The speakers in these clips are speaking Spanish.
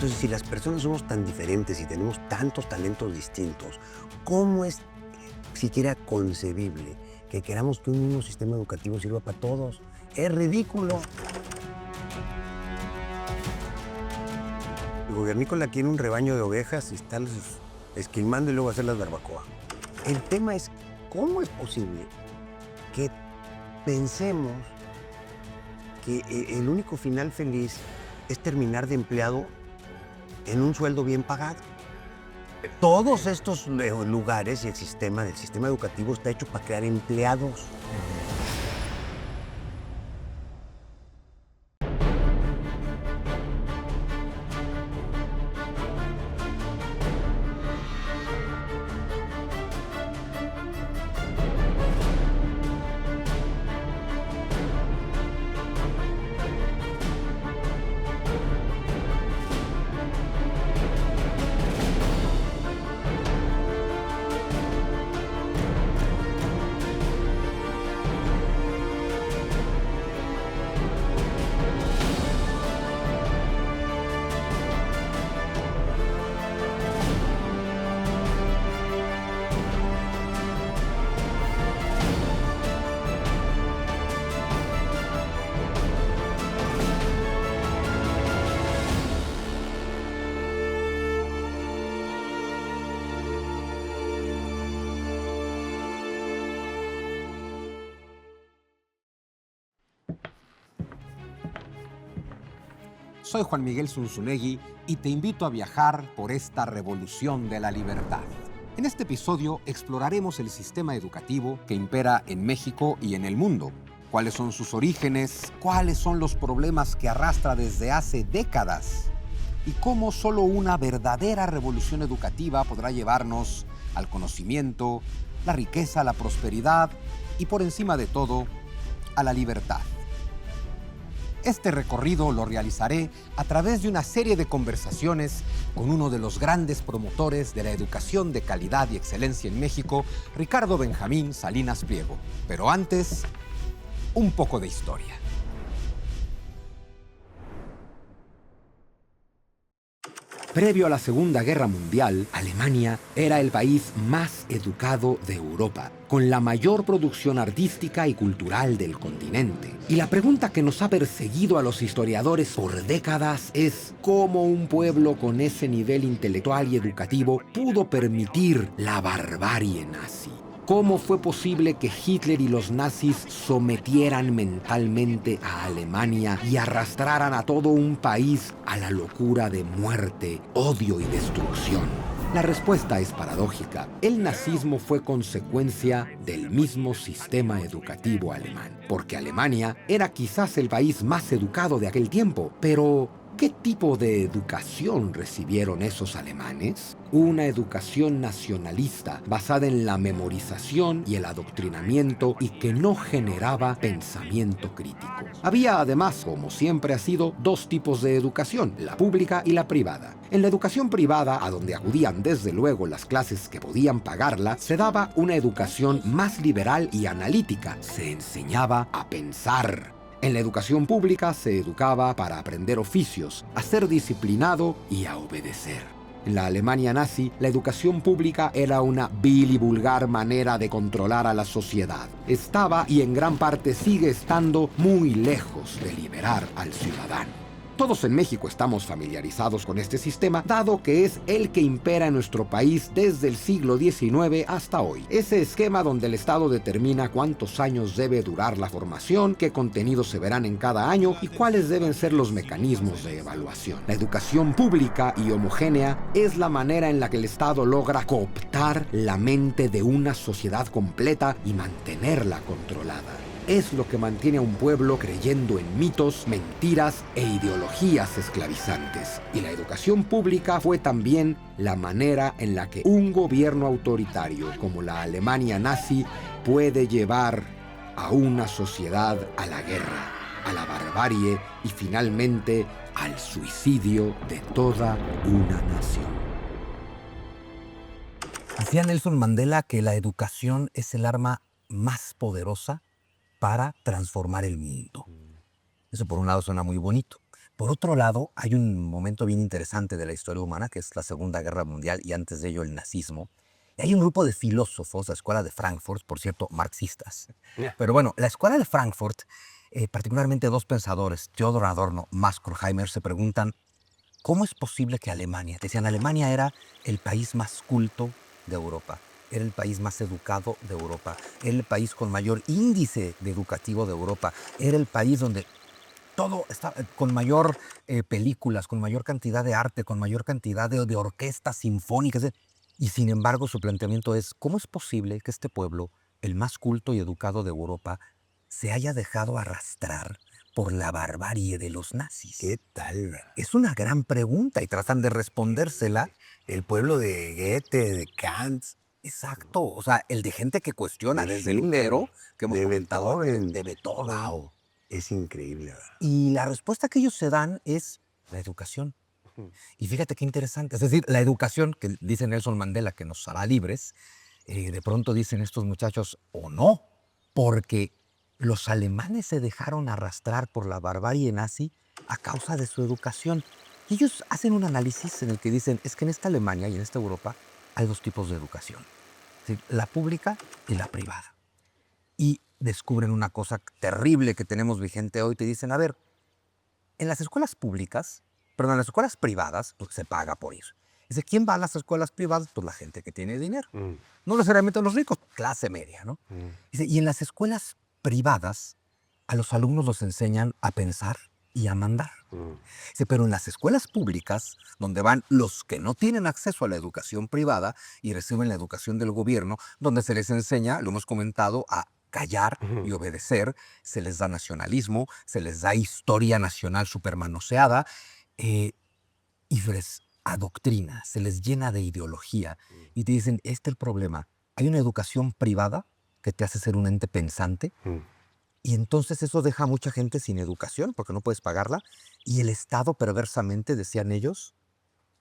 Entonces, si las personas somos tan diferentes y tenemos tantos talentos distintos, ¿cómo es siquiera concebible que queramos que un mismo sistema educativo sirva para todos? Es ridículo. El gobiernícola quiere un rebaño de ovejas y está esquilmando y luego hacer las barbacoa. El tema es, ¿cómo es posible que pensemos que el único final feliz es terminar de empleado en un sueldo bien pagado? Todos estos lugares y el sistema del sistema educativo está hecho para crear empleados. Soy Juan Miguel Zunzunegui y te invito a viajar por esta revolución de la libertad. En este episodio exploraremos el sistema educativo que impera en México y en el mundo. ¿Cuáles son sus orígenes? ¿Cuáles son los problemas que arrastra desde hace décadas? Y cómo solo una verdadera revolución educativa podrá llevarnos al conocimiento, la riqueza, la prosperidad y, por encima de todo, a la libertad. Este recorrido lo realizaré a través de una serie de conversaciones con uno de los grandes promotores de la educación de calidad y excelencia en México, Ricardo Benjamín Salinas Pliego. Pero antes, un poco de historia. Previo a la Segunda Guerra Mundial, Alemania era el país más educado de Europa, con la mayor producción artística y cultural del continente. Y la pregunta que nos ha perseguido a los historiadores por décadas es cómo un pueblo con ese nivel intelectual y educativo pudo permitir la barbarie nazi. ¿Cómo fue posible que Hitler y los nazis sometieran mentalmente a Alemania y arrastraran a todo un país a la locura de muerte, odio y destrucción? La respuesta es paradójica. El nazismo fue consecuencia del mismo sistema educativo alemán, porque Alemania era quizás el país más educado de aquel tiempo, pero ¿qué tipo de educación recibieron esos alemanes? Una educación nacionalista basada en la memorización y el adoctrinamiento y que no generaba pensamiento crítico. Había además, como siempre ha sido, dos tipos de educación, la pública y la privada. En la educación privada, a donde acudían desde luego las clases que podían pagarla, se daba una educación más liberal y analítica. Se enseñaba a pensar. En la educación pública se educaba para aprender oficios, a ser disciplinado y a obedecer. En la Alemania nazi, la educación pública era una vil y vulgar manera de controlar a la sociedad. Estaba, y en gran parte sigue estando, muy lejos de liberar al ciudadano. Todos en México estamos familiarizados con este sistema, dado que es el que impera en nuestro país desde el siglo XIX hasta hoy. Ese esquema donde el Estado determina cuántos años debe durar la formación, qué contenidos se verán en cada año y cuáles deben ser los mecanismos de evaluación. La educación pública y homogénea es la manera en la que el Estado logra cooptar la mente de una sociedad completa y mantenerla controlada. Es lo que mantiene a un pueblo creyendo en mitos, mentiras e ideologías esclavizantes. Y la educación pública fue también la manera en la que un gobierno autoritario como la Alemania nazi puede llevar a una sociedad a la guerra, a la barbarie y finalmente al suicidio de toda una nación. Decía Nelson Mandela que la educación es el arma más poderosa para transformar el mundo. Eso por un lado suena muy bonito, Por otro lado, hay un momento bien interesante de la historia humana, que es la Segunda Guerra Mundial y antes de ello el nazismo. Y hay un grupo de filósofos, la Escuela de Frankfurt, por cierto, marxistas. Pero bueno, la Escuela de Frankfurt, particularmente dos pensadores, Theodor Adorno, Max Horkheimer, se preguntan, ¿cómo es posible que Alemania, decían, Alemania era el país más culto de Europa, era el país más educado de Europa, era el país con mayor índice de educativo de Europa, era el país donde todo está con mayor películas, con mayor cantidad de arte, con mayor cantidad de orquestas sinfónicas? Y sin embargo, su planteamiento es, ¿cómo es posible que este pueblo, el más culto y educado de Europa, se haya dejado arrastrar por la barbarie de los nazis? ¿Qué tal, verdad? Es una gran pregunta y tratan de respondérsela. El pueblo de Goethe, de Kant, Exacto, o sea, el de gente que cuestiona de desde Schiller, Lutero, que hemos de comentado, Beethoven. de Beethoven. Wow, es increíble, ¿verdad? Y la respuesta que ellos se dan es la educación. Y fíjate qué interesante, es decir, la educación, que dice Nelson Mandela que nos hará libres, de pronto dicen estos muchachos, o no, porque los alemanes se dejaron arrastrar por la barbarie nazi a causa de su educación. Y ellos hacen un análisis en el que dicen, es que en esta Alemania y en esta Europa hay dos tipos de educación, es decir, la pública y la privada. Y descubren una cosa terrible que tenemos vigente hoy, te dicen, a ver, en las escuelas públicas, perdón, en las escuelas privadas, pues se paga por ir. Dice, ¿quién va a las escuelas privadas? Pues la gente que tiene dinero. No necesariamente los ricos, clase media, ¿no? Dice, y en las escuelas privadas, a los alumnos los enseñan a pensar y a mandar. Dice, pero en las escuelas públicas, donde van los que no tienen acceso a la educación privada y reciben la educación del gobierno, donde se les enseña, lo hemos comentado, a callar y obedecer, se les da nacionalismo, se les da historia nacional supermanoseada, y se les adoctrina, se les llena de ideología. Y te dicen, este es el problema. Hay una educación privada que te hace ser un ente pensante, y entonces eso deja a mucha gente sin educación porque no puedes pagarla. Y el Estado, perversamente, decían ellos,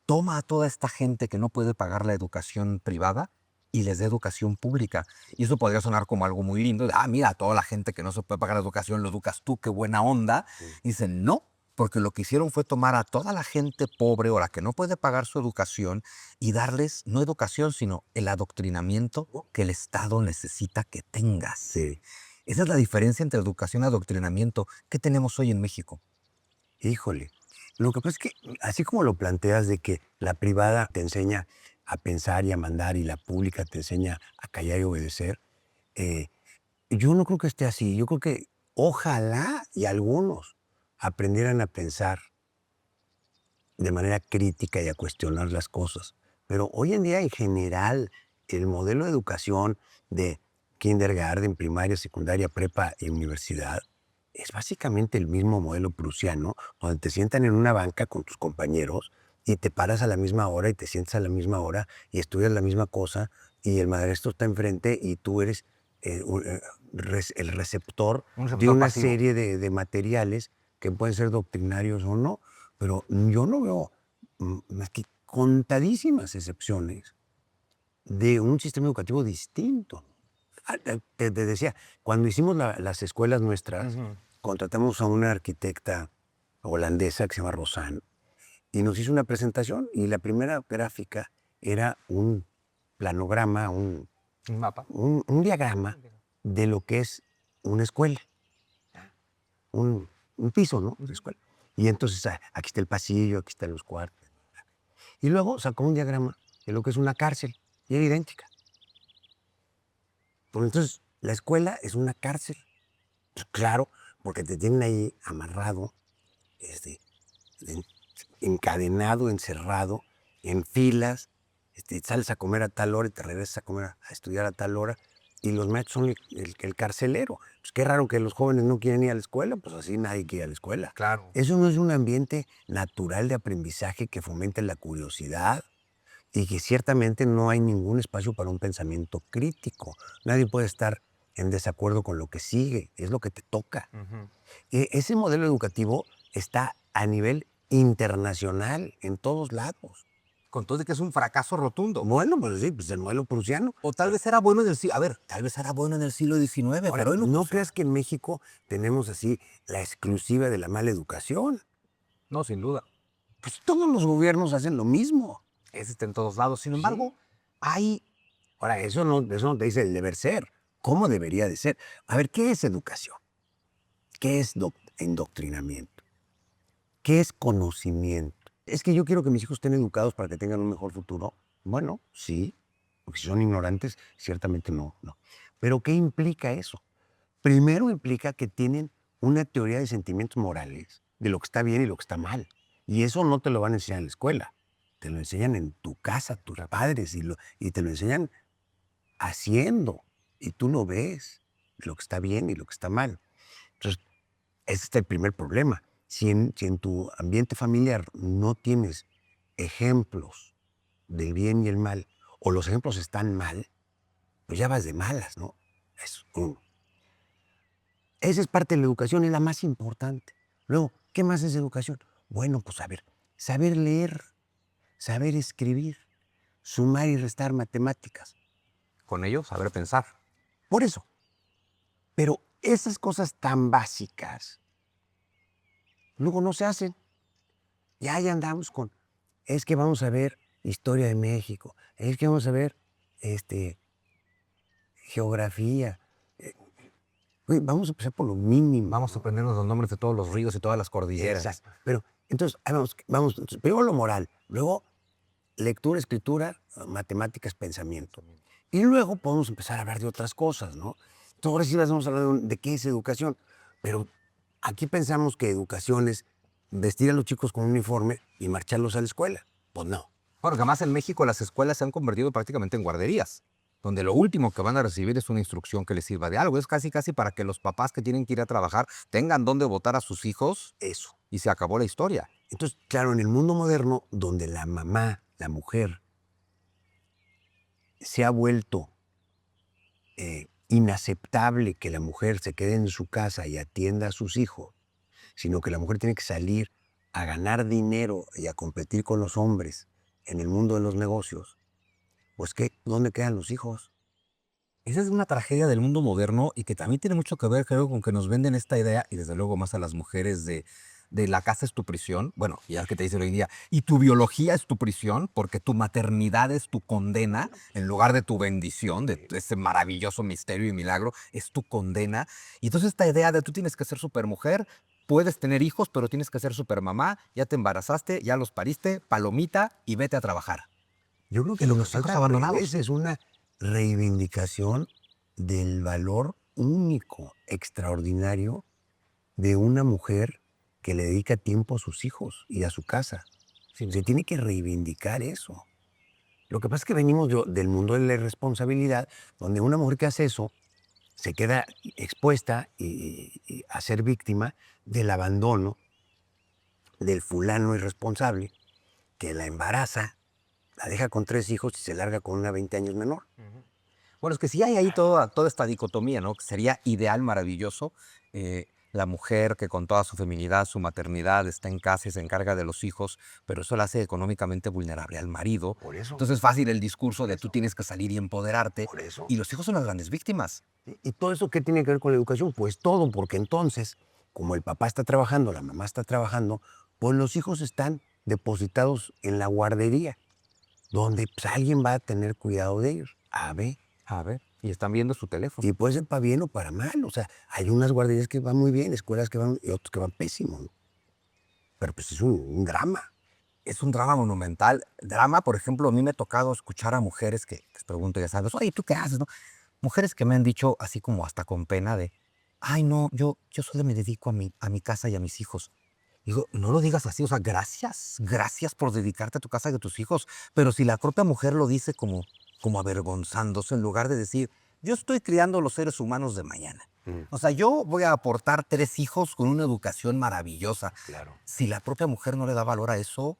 toma a toda esta gente que no puede pagar la educación privada y les da educación pública. Y eso podría sonar como algo muy lindo. Mira, a toda la gente que no se puede pagar la educación lo educas tú, qué buena onda. Y dicen, no, porque lo que hicieron fue tomar a toda la gente pobre o la que no puede pagar su educación y darles no educación, sino el adoctrinamiento que el Estado necesita que tengas. Sí. Esa es la diferencia entre educación y adoctrinamiento. ¿Qué tenemos hoy en México? Híjole. Lo que pasa es que, así como lo planteas de que la privada te enseña a pensar y a mandar y la pública te enseña a callar y obedecer, yo no creo que esté así. Yo creo que ojalá y algunos aprendieran a pensar de manera crítica y a cuestionar las cosas. Pero hoy en día, en general, el modelo de educación de kindergarten, primaria, secundaria, prepa y universidad es básicamente el mismo modelo prusiano, donde te sientan en una banca con tus compañeros y te paras a la misma hora y te sientas a la misma hora y estudias la misma cosa y el maestro está enfrente y tú eres el receptor de una pasivo. serie de materiales que pueden ser doctrinarios o no. Pero yo no veo más que contadísimas excepciones de un sistema educativo distinto. Te decía, cuando hicimos las escuelas nuestras, contratamos a una arquitecta holandesa que se llama Rosanne y nos hizo una presentación y la primera gráfica era un planograma, Un mapa. un diagrama de lo que es una escuela, un piso, ¿no? De escuela. Y entonces aquí está el pasillo, aquí están los cuartos. Y luego sacó un diagrama de lo que es una cárcel y era idéntica. Pues entonces la escuela es una cárcel. Pues claro, porque te tienen ahí amarrado, encadenado, encerrado, en filas. Sales a comer a tal hora y te regresas a comer a estudiar a tal hora. Y los maestros son el carcelero. Pues qué raro que los jóvenes no quieren ir a la escuela, pues así nadie quiere ir a la escuela. Claro. Eso no es un ambiente natural de aprendizaje que fomente la curiosidad y que ciertamente no hay ningún espacio para un pensamiento crítico. Nadie puede estar en desacuerdo con lo que sigue, es lo que te toca. Ese modelo educativo está a nivel internacional, en todos lados. Con todo de que es un fracaso rotundo. Bueno, pues sí, pues el modelo prusiano. O tal vez era bueno en el siglo... A ver, tal vez era bueno en el siglo XIX, Ahora, pero hoy no creas que en México tenemos así la exclusiva de la mala educación. No, sin duda. Pues todos los gobiernos hacen lo mismo. Ese está en todos lados. Sin embargo, hay... Ahora, eso no te dice el deber ser. ¿Cómo debería de ser? A ver, ¿qué es educación? ¿Qué es endoctrinamiento? ¿Qué es conocimiento? Es que yo quiero que mis hijos estén educados para que tengan un mejor futuro. Bueno, sí, porque si son ignorantes, ciertamente no. Pero ¿qué implica eso? Primero implica que tienen una teoría de sentimientos morales, de lo que está bien y lo que está mal. Y eso no te lo van a enseñar en la escuela. Te lo enseñan en tu casa, tus padres, y te lo enseñan haciendo. Y tú lo ves, lo que está bien y lo que está mal. Entonces, ese es el primer problema. Si en tu ambiente familiar no tienes ejemplos del bien y el mal, o los ejemplos están mal, pues ya vas de malas, ¿no? Es uno. Esa es parte de la educación, es la más importante. Luego, ¿qué más es educación? Bueno, pues a ver, saber leer, saber escribir, sumar y restar matemáticas. Con ello, saber pensar. Por eso. Pero esas cosas tan básicas, luego no se hacen. Ya andamos con, es que vamos a ver historia de México, es que vamos a ver geografía. Oye, vamos a empezar por lo mínimo. Vamos a aprendernos los nombres de todos los ríos y todas las cordilleras. Exacto. Pero entonces, ahí vamos, primero lo moral, luego lectura, escritura, matemáticas, pensamiento. Y luego podemos empezar a hablar de otras cosas, ¿no? Entonces, ahora sí vamos a hablar de qué es educación. Pero aquí pensamos que educación es vestir a los chicos con un uniforme y marcharlos a la escuela. Pues no. Bueno, que además en México las escuelas se han convertido prácticamente en guarderías, donde lo último que van a recibir es una instrucción que les sirva de algo. Es casi para que los papás que tienen que ir a trabajar tengan dónde botar a sus hijos. Eso. Y se acabó la historia. Entonces, claro, en el mundo moderno, donde la mamá, la mujer, se ha vuelto inaceptable que la mujer se quede en su casa y atienda a sus hijos, sino que la mujer tiene que salir a ganar dinero y a competir con los hombres en el mundo de los negocios, pues ¿qué? ¿Dónde quedan los hijos? Esa es una tragedia del mundo moderno y que también tiene mucho que ver, creo, con que nos venden esta idea, y desde luego más a las mujeres, de la casa es tu prisión. Bueno, ya que te dicen hoy en día, y tu biología es tu prisión, porque tu maternidad es tu condena, en lugar de tu bendición, de ese maravilloso misterio y milagro, es tu condena. Y entonces esta idea de tú tienes que ser supermujer, puedes tener hijos, pero tienes que ser supermamá, ya te embarazaste, ya los pariste, palomita y vete a trabajar. Yo creo que lo que nos falta abandonados es una reivindicación del valor único, extraordinario, de una mujer que le dedica tiempo a sus hijos y a su casa. Se tiene que reivindicar eso. Lo que pasa es que venimos del mundo de la irresponsabilidad, donde una mujer que hace eso se queda expuesta y a ser víctima del abandono del fulano irresponsable que la embaraza, la deja con 3 hijos y se larga con una 20 años menor. Bueno, es que sí hay ahí toda esta dicotomía, ¿no? Que sería ideal, maravilloso, la mujer que con toda su feminidad, su maternidad, está en casa y se encarga de los hijos, pero eso la hace económicamente vulnerable al marido. Por eso. Entonces es fácil el discurso de tú tienes que salir y empoderarte. Por eso. Y los hijos son las grandes víctimas. ¿Y todo eso qué tiene que ver con la educación? Pues todo, porque entonces, como el papá está trabajando, la mamá está trabajando, pues los hijos están depositados en la guardería, donde pues, alguien va a tener cuidado de ellos. A ver. Y están viendo su teléfono. Y puede ser para bien o para mal. O sea, hay unas guarderías que van muy bien, escuelas que van y otras que van pésimo, ¿no? Pero pues es un drama. Es un drama monumental. Drama, por ejemplo, a mí me ha tocado escuchar a mujeres que les pregunto, ya sabes, oye, ¿tú qué haces, no? Mujeres que me han dicho así como hasta con pena de, ay, no, yo solo me dedico a mi casa y a mis hijos. Digo, no lo digas así, o sea, gracias por dedicarte a tu casa y a tus hijos. Pero si la propia mujer lo dice como avergonzándose, en lugar de decir, yo estoy criando los seres humanos de mañana. O sea, yo voy a aportar 3 hijos con una educación maravillosa. Claro. Si la propia mujer no le da valor a eso,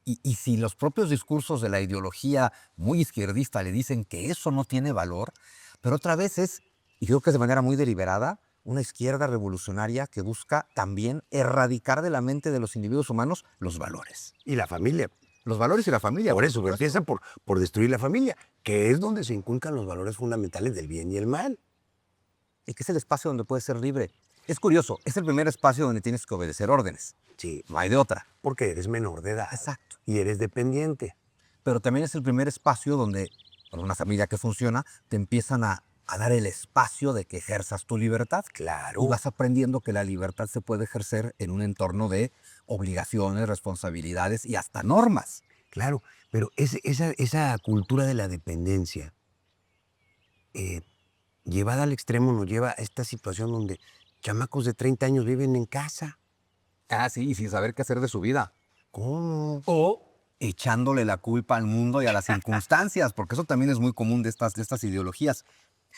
y si los propios discursos de la ideología muy izquierdista le dicen que eso no tiene valor, pero otra vez y creo que es de manera muy deliberada, una izquierda revolucionaria que busca también erradicar de la mente de los individuos humanos los valores. Y la familia. Los valores y la familia. Por eso, pero empieza por destruir la familia, que es donde se inculcan los valores fundamentales del bien y el mal. Y que es el espacio donde puedes ser libre. Es curioso, es el primer espacio donde tienes que obedecer órdenes. Sí, No hay de otra. porque eres menor de edad. Exacto. Y eres dependiente. Pero también es el primer espacio donde, con una familia que funciona, te empiezan a dar el espacio de que ejerzas tu libertad. Claro. Y vas aprendiendo que la libertad se puede ejercer en un entorno de obligaciones, responsabilidades y hasta normas. Claro, pero esa cultura de la dependencia, llevada al extremo, nos lleva a esta situación donde chamacos de 30 años viven en casa. Ah, sí, y sin saber qué hacer de su vida. ¿Cómo? O echándole la culpa al mundo y a las circunstancias, porque eso también es muy común de estas ideologías.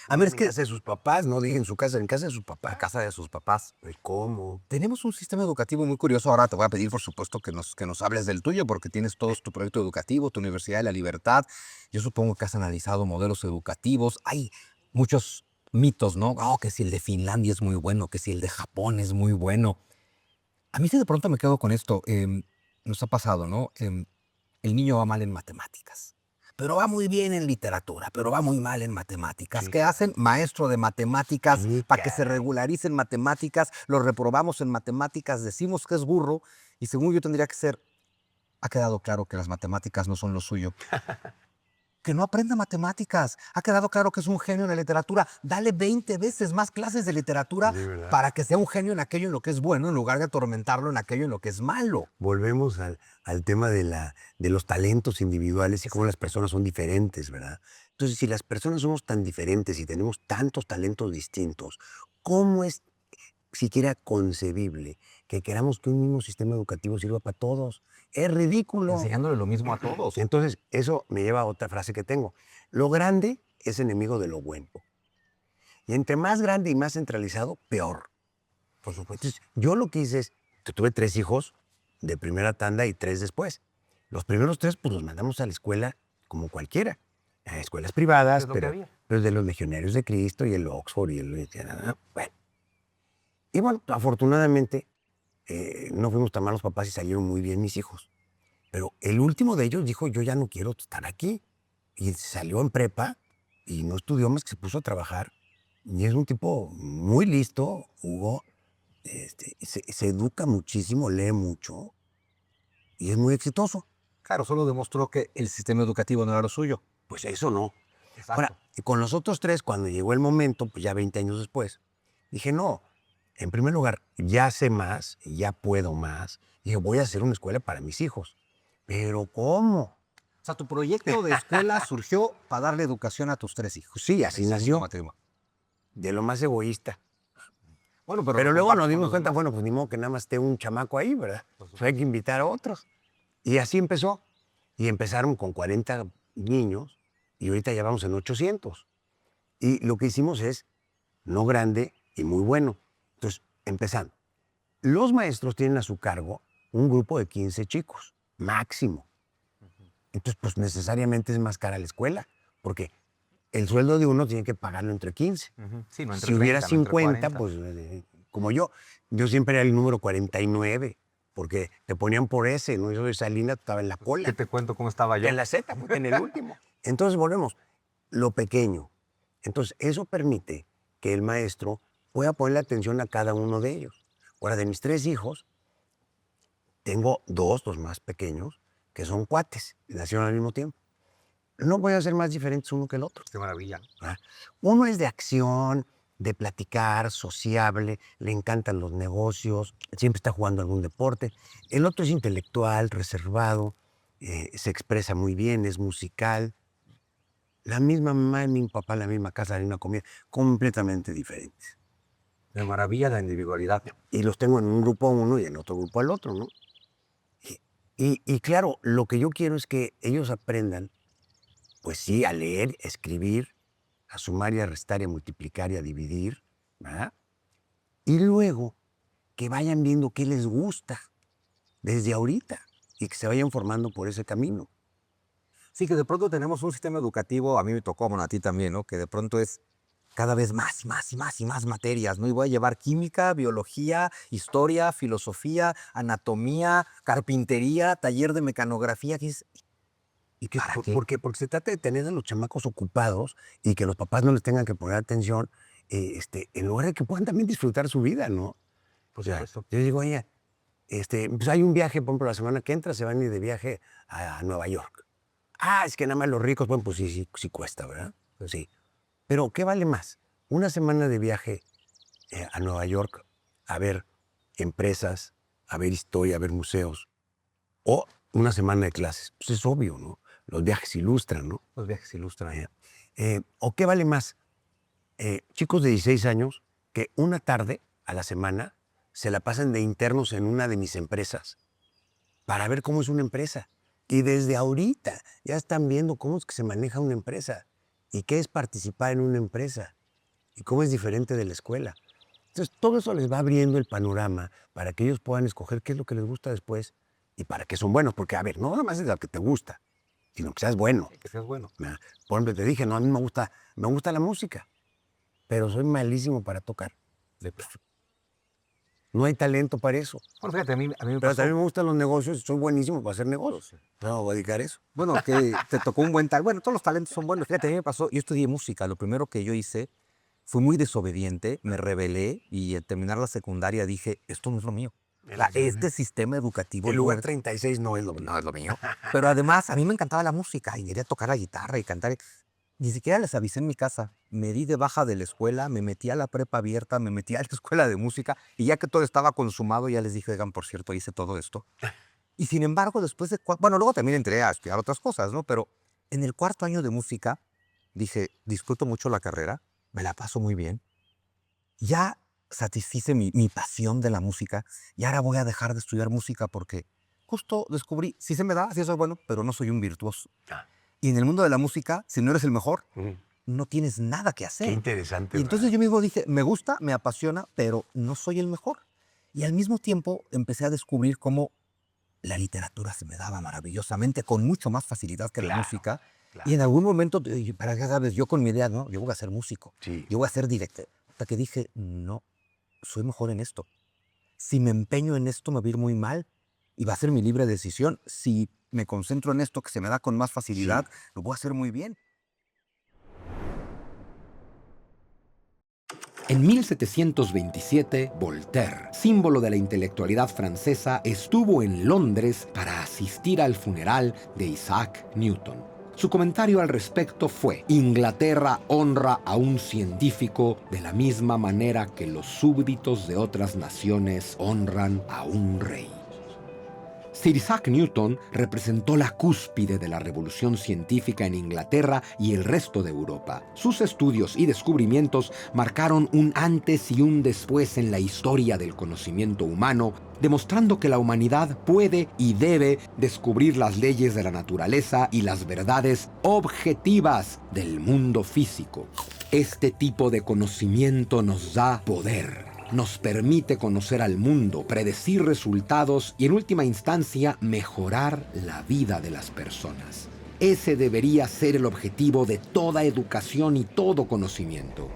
A ver, es En que casa de sus papás, no digan en su casa, en casa de sus la papás. casa de sus papás. ¿Cómo? Tenemos un sistema educativo muy curioso. Ahora te voy a pedir, por supuesto, que nos hables del tuyo, porque tienes todo tu proyecto educativo, tu Universidad de la Libertad. Yo supongo que has analizado modelos educativos. Hay muchos mitos, ¿no? Oh, que si el de Finlandia es muy bueno, que si el de Japón es muy bueno. A mí sí de pronto me quedo con esto. Nos ha pasado, ¿no? El niño va mal en matemáticas, pero va muy bien en literatura, pero va muy mal en matemáticas. Sí. ¿Qué hacen? Maestro de matemáticas, Sí, para que se caray. regularice en matemáticas, lo reprobamos en matemáticas, decimos que es burro, y según yo tendría que ser, ha quedado claro que las matemáticas no son lo suyo. Que no aprenda matemáticas. Ha quedado claro que es un genio en la literatura. Dale 20 veces más clases de literatura Sí, ¿verdad? para que sea un genio en aquello en lo que es bueno, en lugar de atormentarlo en aquello en lo que es malo. Volvemos al tema de los talentos individuales y cómo las personas son diferentes, ¿verdad? Entonces, si las personas somos tan diferentes y tenemos tantos talentos distintos, ¿cómo es siquiera concebible que queramos que un mismo sistema educativo sirva para todos? Es ridículo. Enseñándole lo mismo a todos. Entonces, eso me lleva a otra frase que tengo. Lo grande es enemigo de lo bueno. Y entre más grande y más centralizado, peor. Por supuesto. Entonces, yo lo que hice es, que tuve 3 hijos de primera tanda y 3 después. Los primeros 3, pues los mandamos a la escuela como cualquiera. A escuelas privadas, Es lo que pero, había. pero de los Legionarios de Cristo y el Oxford y el... Bueno. Y bueno, afortunadamente, no fuimos tan malos papás y salieron muy bien mis hijos. Pero el último de ellos dijo, yo ya no quiero estar aquí. Y salió en prepa y no estudió más que se puso a trabajar. Y es un tipo muy listo, Hugo. Se educa muchísimo, lee mucho y es muy exitoso. Claro, solo demostró que el sistema educativo no era lo suyo. Pues eso no. Exacto. Ahora, y con los otros 3, cuando llegó el momento, pues ya 20 años después, dije, no, en primer lugar, ya sé más, ya puedo más. Dije, voy a hacer una escuela para mis hijos. Pero ¿cómo? O sea, tu proyecto de escuela surgió para darle educación a tus 3 hijos. Sí, así Ese nació, matrimonio. de lo más egoísta. Bueno, Pero luego nos dimos cuenta, demás. bueno, pues ni modo que nada más esté un chamaco ahí, ¿verdad? Pues hay que invitar a otros. Y así empezó. Y empezaron con 40 niños y ahorita ya vamos en 800. Y lo que hicimos es no grande y muy bueno. Entonces, empezando. Los maestros tienen a su cargo un grupo de 15 chicos, máximo. Entonces, pues necesariamente es más cara la escuela, porque el sueldo de uno tiene que pagarlo entre 15. Sí, no, entre Si hubiera 30, no entre 50, 40. pues como yo siempre era el número 49, porque te ponían por ese, ¿no? Yo de Salinas estaba en la cola. ¿Qué te cuento cómo estaba yo? En la Z, pues, en el último. Entonces volvemos, lo pequeño. Entonces eso permite que el maestro pueda ponerle atención a cada uno de ellos. Ahora, de mis 3 hijos, tengo 2, los más pequeños, que son cuates, nacieron al mismo tiempo. No voy a ser más diferentes uno que el otro. Qué maravilla. ¿Verdad? Uno es de acción, de platicar, sociable, le encantan los negocios, siempre está jugando algún deporte. El otro es intelectual, reservado, se expresa muy bien, es musical. La misma mamá, el mismo papá, la misma casa, la misma comida, completamente diferentes. De maravilla la individualidad. Y los tengo en un grupo a uno y en otro grupo al otro, ¿no? Y claro, lo que yo quiero es que ellos aprendan, pues sí, a leer, a escribir, a sumar y a restar y a multiplicar y a dividir, ¿verdad? Y luego que vayan viendo qué les gusta desde ahorita y que se vayan formando por ese camino. Sí, que de pronto tenemos un sistema educativo, a mí me tocó, bueno, a ti también, ¿no? Que de pronto es cada vez más y más y más y más materias, ¿no? Y voy a llevar química, biología, historia, filosofía, anatomía, carpintería, taller de mecanografía. ¿Y qué, ¿Para qué? por qué? Porque se trata de tener a los chamacos ocupados y que los papás no les tengan que poner atención en lugar de que puedan también disfrutar su vida, ¿no? Por O sea, supuesto. yo digo, oye, pues hay un viaje, por ejemplo, la semana que entra se van a ir de viaje a Nueva York. Ah, es que nada más los ricos, bueno, pues sí cuesta, ¿verdad? Pues sí. Pero, ¿qué vale más? Una semana de viaje a Nueva York a ver empresas, a ver historia, a ver museos, o una semana de clases. Pues es obvio, ¿no? Los viajes ilustran, ¿no? Los viajes ilustran. ¿O qué vale más? Chicos de 16 años que una tarde a la semana se la pasan de internos en una de mis empresas para ver cómo es una empresa. Y desde ahorita ya están viendo cómo es que se maneja una empresa y qué es participar en una empresa y cómo es diferente de la escuela. Entonces, todo eso les va abriendo el panorama para que ellos puedan escoger qué es lo que les gusta después y para qué son buenos. Porque, a ver, no nada más es lo que te gusta, sino que seas bueno. Que seas bueno. Por ejemplo, te dije, no, a mí me gusta la música, pero soy malísimo para tocar. No hay talento para eso. Bueno, fíjate, a mí me Pero pasó. también me gustan los negocios y soy buenísimo para hacer negocios. No me voy a dedicar a eso. Bueno, que te tocó un buen talento. Bueno, todos los talentos son buenos. Fíjate, a mí me pasó, yo estudié música. Lo primero que yo hice fui muy desobediente, me rebelé y al terminar la secundaria dije, esto no es lo mío. Este sistema educativo El lugar no 36 no es lo mío. es lo mío. Pero además, a mí me encantaba la música y quería tocar la guitarra y cantar. Ni siquiera les avisé en mi casa. Me di de baja de la escuela, me metí a la prepa abierta, me metí a la escuela de música y ya que todo estaba consumado, ya les dije, oigan, por cierto, hice todo esto. Y sin embargo, después de... Bueno, luego también entré a estudiar otras cosas, ¿no? Pero en el cuarto año de música dije, disfruto mucho la carrera, me la paso muy bien. Ya satisfice mi pasión de la música y ahora voy a dejar de estudiar música porque justo descubrí, sí se me da, sí soy bueno, pero no soy un virtuoso. Y en el mundo de la música, si no eres el mejor, no tienes nada que hacer. Qué interesante. Y entonces yo mismo dije, me gusta, me apasiona, pero no soy el mejor. Y al mismo tiempo empecé a descubrir cómo la literatura se me daba maravillosamente, con mucho más facilidad que la música. Y en algún momento, para que sabes, yo con mi idea, no, yo voy a ser músico, Sí. yo voy a ser director. Hasta que dije, no, soy mejor en esto. Si me empeño en esto, me va a ir muy mal y va a ser mi libre decisión. Si me concentro en esto que se me da con más facilidad, lo voy a hacer muy bien. En 1727, Voltaire, símbolo de la intelectualidad francesa, estuvo en Londres para asistir al funeral de Isaac Newton. Su comentario al respecto fue: Inglaterra honra a un científico de la misma manera que los súbditos de otras naciones honran a un rey. Sir Isaac Newton representó la cúspide de la revolución científica en Inglaterra y el resto de Europa. Sus estudios y descubrimientos marcaron un antes y un después en la historia del conocimiento humano, demostrando que la humanidad puede y debe descubrir las leyes de la naturaleza y las verdades objetivas del mundo físico. Este tipo de conocimiento nos da poder. Nos permite conocer al mundo, predecir resultados y en última instancia mejorar la vida de las personas. Ese debería ser el objetivo de toda educación y todo conocimiento.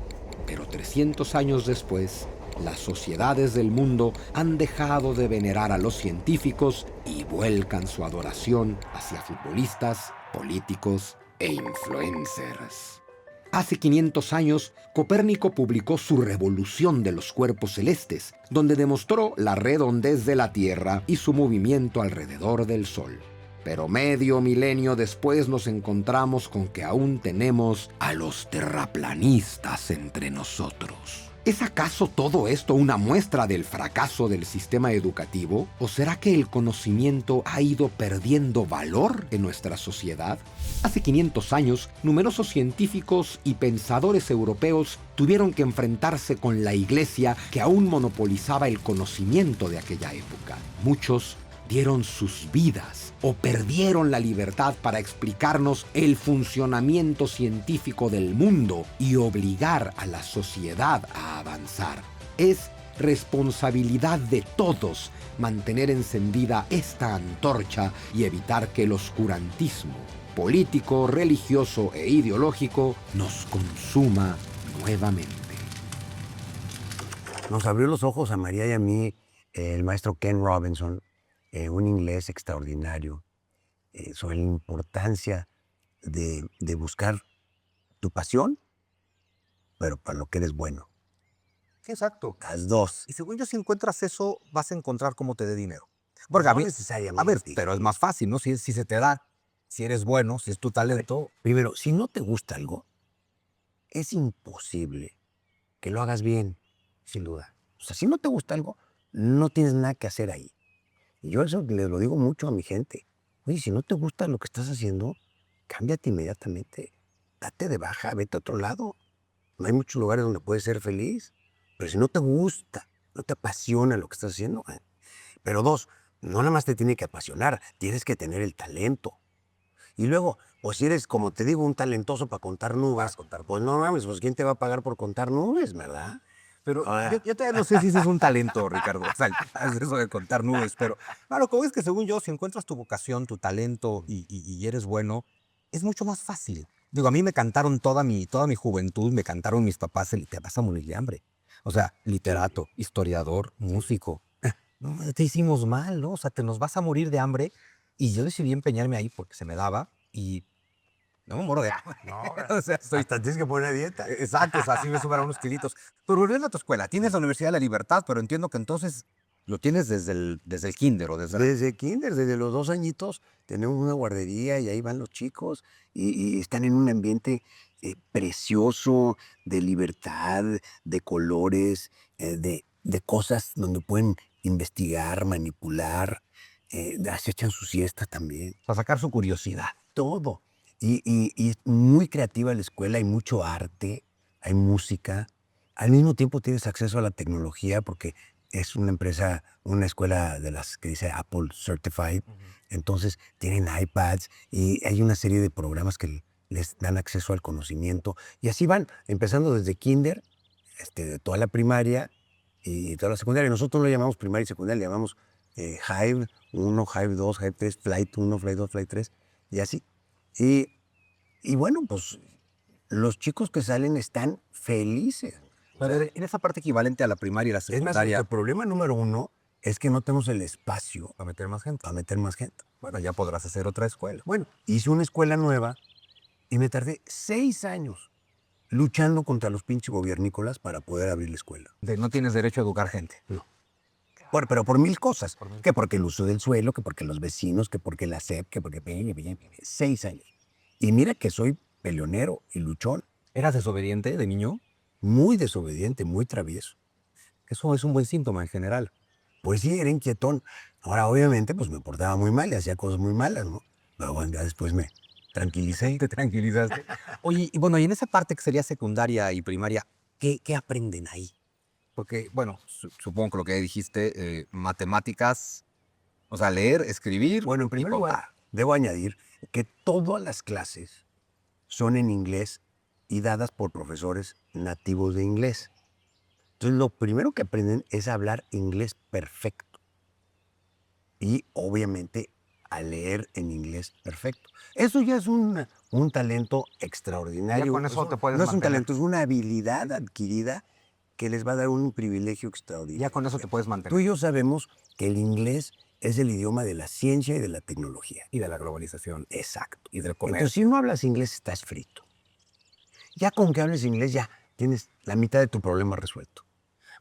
Pero 300 años después, las sociedades del mundo han dejado de venerar a los científicos y vuelcan su adoración hacia futbolistas, políticos e influencers. Hace 500 años, Copérnico publicó su Revolución de los Cuerpos Celestes, donde demostró la redondez de la Tierra y su movimiento alrededor del Sol. Pero medio milenio después nos encontramos con que aún tenemos a los terraplanistas entre nosotros. ¿Es acaso todo esto una muestra del fracaso del sistema educativo? ¿O será que el conocimiento ha ido perdiendo valor en nuestra sociedad? Hace 500 años, numerosos científicos y pensadores europeos tuvieron que enfrentarse con la Iglesia, que aún monopolizaba el conocimiento de aquella época. Muchos dieron sus vidas o perdieron la libertad para explicarnos el funcionamiento científico del mundo y obligar a la sociedad a avanzar. Es responsabilidad de todos mantener encendida esta antorcha y evitar que el oscurantismo político, religioso e ideológico nos consuma nuevamente. Nos abrió los ojos a María y a mí el maestro Ken Robinson, un inglés extraordinario, sobre la importancia de buscar tu pasión, pero para lo que eres bueno. Exacto. Las dos. Y según yo, si encuentras eso, vas a encontrar cómo te dé dinero. Porque a No mí, necesariamente. a ver, pero es más fácil, ¿no? Si se te da, si eres bueno, si es tu talento. Primero, si no te gusta algo, es imposible que lo hagas bien, sin duda. O sea, si no te gusta algo, no tienes nada que hacer ahí. Y yo eso les lo digo mucho a mi gente. Oye, si no te gusta lo que estás haciendo, cámbiate inmediatamente. Date de baja, vete a otro lado. No hay muchos lugares donde puedes ser feliz. Pero si no te gusta, no te apasiona lo que estás haciendo. Pero dos, no nada más te tiene que apasionar, tienes que tener el talento. Y luego, pues si eres, como te digo, un talentoso para contar nubes, pues no mames, pues ¿quién te va a pagar por contar nubes, verdad? Pero Ahora, yo todavía no sé si ese es un talento, Ricardo. O sea, es eso de contar nubes. Pero claro, como es que según yo, si encuentras tu vocación, tu talento y eres bueno, es mucho más fácil. Digo, a mí me cantaron toda mi juventud, me cantaron mis papás, te vas a morir de hambre. O sea, literato, historiador, músico. No, te hicimos mal, ¿no? O sea, te nos vas a morir de hambre. Y yo decidí empeñarme ahí porque se me daba y no me muero de hambre. no, O sea, estoy hasta tienes que poner a dieta. exacto, o sea, sí me suben unos kilitos. Pero volviendo a tu escuela, tienes la Universidad de la Libertad, pero entiendo que entonces lo tienes desde el kinder o desde... Desde kinder, desde los 2 añitos, tenemos una guardería y ahí van los chicos y están en un ambiente precioso, de libertad, de colores, de cosas donde pueden investigar, manipular, se echan su siesta también. Para sacar su curiosidad. Todo. Y es muy creativa la escuela, hay mucho arte, hay música. Al mismo tiempo tienes acceso a la tecnología porque es una empresa, una escuela de las que dice Apple Certified. Entonces tienen iPads y hay una serie de programas que les dan acceso al conocimiento. Y así van, empezando desde kinder, de toda la primaria y toda la secundaria. Nosotros no lo llamamos primaria y secundaria, le llamamos Hive 1, Hive 2, Hive 3, Flight 1, Flight 2, Flight 3 y así. Y, y bueno, pues los chicos que salen están felices. Pero en esa parte equivalente a la primaria y la Es más, secundaria, el problema número uno es que no tenemos el espacio para meter más gente. para meter más gente. Bueno, ya podrás hacer otra escuela. Bueno, hice una escuela nueva y me tardé 6 años luchando contra los pinches gobiernícolas para poder abrir la escuela. No tienes derecho a educar gente. No. Bueno, pero por mil cosas. Que porque el uso del suelo, que porque los vecinos, que porque la SEP, que porque... 6 años. Y mira que soy peleonero y luchón. ¿Eras desobediente de niño? Muy desobediente, muy travieso. Eso es un buen síntoma en general. Pues sí, era inquietón. Ahora, obviamente, pues me portaba muy mal y hacía cosas muy malas, ¿no? Pero bueno, ya después me tranquilicé. Te tranquilizaste. Oye, y bueno, y en esa parte que sería secundaria y primaria, ¿qué aprenden ahí? Porque, bueno, supongo que lo que dijiste, matemáticas, o sea, leer, escribir. Bueno, en primer lugar, debo añadir que todas las clases son en inglés y dadas por profesores nativos de inglés. Entonces, lo primero que aprenden es a hablar inglés perfecto. Y, obviamente, a leer en inglés perfecto. Eso ya es un talento extraordinario. Ya con eso te puedes No es un mantener. talento, es una habilidad adquirida que les va a dar un privilegio extraordinario. Ya con eso te puedes mantener. Tú y yo sabemos que el inglés es el idioma de la ciencia y de la tecnología. Y de la globalización. Exacto. Y del comercio. Entonces, si no hablas inglés, estás frito. Ya con que hables inglés, ya tienes la mitad de tu problema resuelto.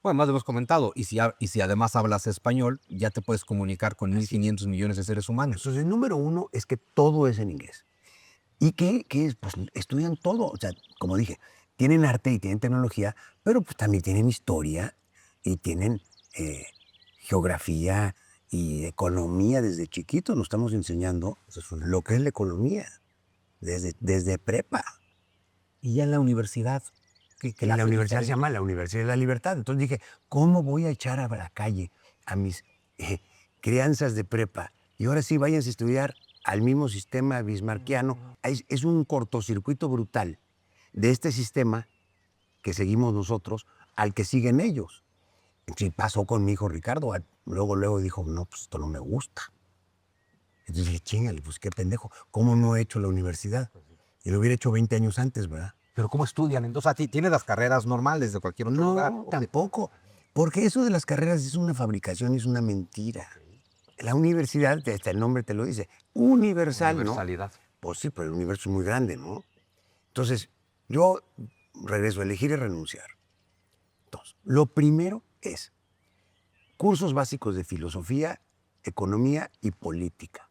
Bueno, más lo hemos comentado. Y si además hablas español, ya te puedes comunicar con 1.500 millones de seres humanos. Entonces, el número uno es que todo es en inglés. Y que pues, estudian todo. O sea, como dije, tienen arte y tienen tecnología, pero pues, también tienen historia y tienen geografía y economía desde chiquitos. Nos estamos enseñando lo que es la economía, desde prepa. Y ya en la universidad. Que la universidad se llama la Universidad de la Libertad. Entonces dije, ¿cómo voy a echar a la calle a mis crianzas de prepa? Y ahora sí, váyanse a estudiar al mismo sistema bismarckiano. Es un cortocircuito brutal de este sistema que seguimos nosotros al que siguen ellos. Sí, pasó con mi hijo Ricardo. Luego dijo, no, pues esto no me gusta. Entonces dije, chingale, pues qué pendejo. ¿Cómo no he hecho la universidad? Y lo hubiera hecho 20 años antes, ¿verdad? Pero ¿cómo estudian? Entonces, ¿a ti tienes las carreras normales de cualquier otro lugar? No, tampoco. Porque eso de las carreras es una fabricación, es una mentira. La universidad, hasta el nombre te lo dice, universal, Universalidad. ¿no? Pues sí, pero el universo es muy grande, ¿no? Entonces, yo regreso, elegir y renunciar. Entonces, lo primero es cursos básicos de filosofía, economía y política.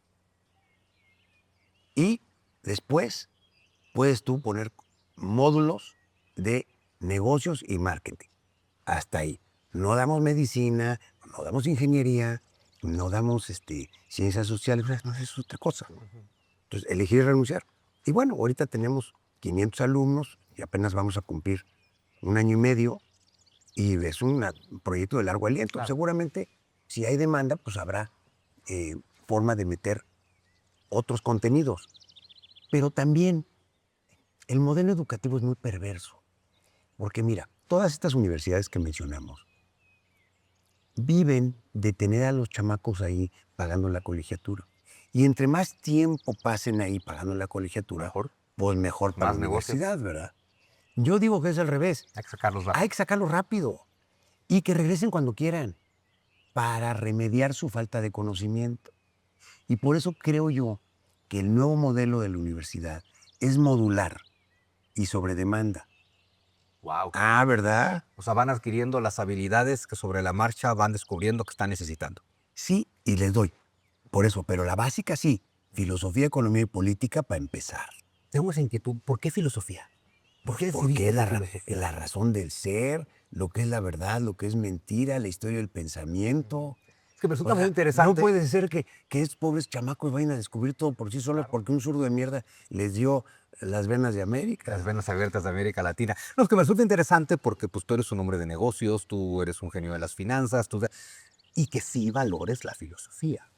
Y después puedes tú poner módulos de negocios y marketing. Hasta ahí. No damos medicina, no damos ingeniería, no damos ciencias sociales, no, eso es otra cosa. Entonces, elegir y renunciar. Y bueno, ahorita tenemos 500 alumnos y apenas vamos a cumplir 1 año y medio y es un proyecto de largo aliento. Claro. Seguramente, si hay demanda, pues habrá forma de meter otros contenidos. Pero también el modelo educativo es muy perverso. Porque mira, todas estas universidades que mencionamos viven de tener a los chamacos ahí pagando la colegiatura. Y entre más tiempo pasen ahí pagando la colegiatura, pues mejor para Más la negocio. universidad, ¿verdad? Yo digo que es al revés. Hay que sacarlos rápido. Hay que sacarlo rápido y que regresen cuando quieran para remediar su falta de conocimiento. Y por eso creo yo que el nuevo modelo de la universidad es modular y sobre demanda. Wow. Ah, ¿verdad? O sea, van adquiriendo las habilidades que sobre la marcha van descubriendo que están necesitando. Sí, y les doy. Por eso, pero la básica sí. Filosofía, economía y política para empezar. Tengo esa inquietud. ¿Por qué filosofía? ¿Por qué Porque es filosofía? la razón del ser, lo que es la verdad, lo que es mentira, la historia del pensamiento. Es que me resulta O sea, muy interesante. No puede ser que estos pobres chamacos vayan a descubrir todo por sí solos porque un zurdo de mierda les dio las venas de América. Las venas abiertas de América Latina. No, es que me resulta interesante porque pues, tú eres un hombre de negocios, tú eres un genio de las finanzas, y que sí valores la filosofía.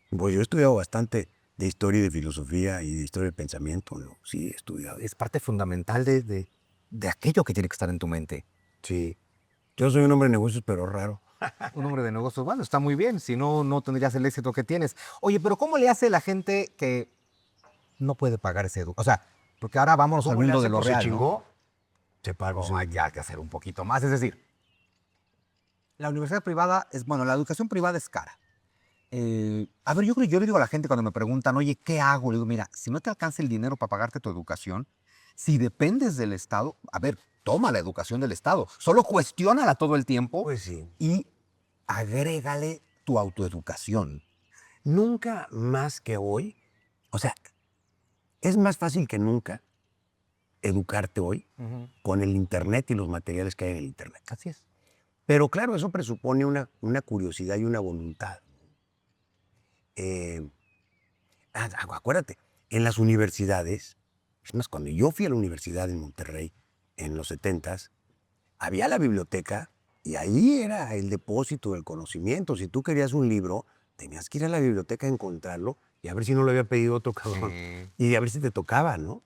Pues yo he estudiado bastante de historia y de filosofía y de historia del pensamiento, ¿no? Sí, he estudiado. Es parte fundamental de aquello que tiene que estar en tu mente. Sí. Yo soy un hombre de negocios, pero raro. Un hombre de negocios, bueno, está muy bien, si no, no tendrías el éxito que tienes. Oye, pero ¿cómo le hace la gente que no puede pagar ese educación? O sea, porque ahora vámonos al mundo de lo real, ¿no? Se pagó. No, hay que hacer un poquito más. Es decir, la universidad privada es, bueno, la educación privada es cara. A ver, yo le digo a la gente cuando me preguntan, oye, ¿qué hago? Le digo, mira, si no te alcanza el dinero para pagarte tu educación, si dependes del Estado, a ver, toma la educación del Estado. Solo cuestiónala todo el tiempo Pues sí. y agrégale tu autoeducación. Nunca más que hoy, o sea, es más fácil que nunca educarte hoy con el Internet y los materiales que hay en el Internet. Así es. Pero claro, eso presupone una curiosidad y una voluntad. Acuérdate, en las universidades, es más, cuando yo fui a la universidad en Monterrey en los 70s, había la biblioteca y ahí era el depósito del conocimiento. Si tú querías un libro, tenías que ir a la biblioteca a encontrarlo y a ver si no lo había pedido otro cabrón. Y a ver si te tocaba, ¿no?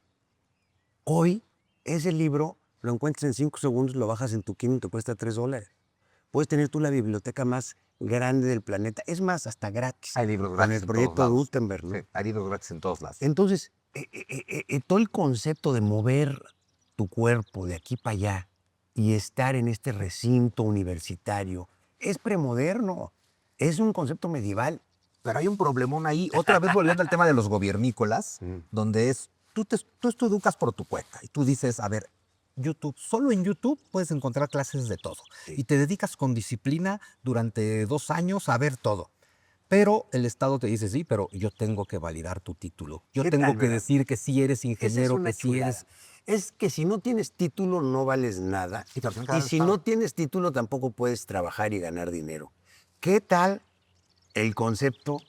Hoy, ese libro lo encuentras en 5 segundos, lo bajas en tu Kindle y te cuesta $3. Puedes tener tú la biblioteca más grande del planeta. Es más, hasta gratis. Hay libros Con gratis el en proyecto todos lados. Gutenberg, ¿no? Sí, hay libros gratis en todos lados. Entonces, todo el concepto de mover tu cuerpo de aquí para allá y estar en este recinto universitario es premoderno. Es un concepto medieval. Pero hay un problemón ahí, otra vez volviendo al tema de los gobiernícolas, donde es, tú te educas por tu cuenta y tú dices, a ver, YouTube, solo en YouTube puedes encontrar clases de todo. Sí. Y te dedicas con disciplina durante 2 años a ver todo. Pero el Estado te dice, sí, pero yo tengo que validar tu título. Yo ¿Qué tengo tal, que verdad? decir que sí eres Esa es ingeniero, una que sí chulada. eres... Es que si no tienes título no vales nada. Sí, pero tiene que dar Y el si Estado. no tienes título tampoco puedes trabajar y ganar dinero. ¿Qué tal el concepto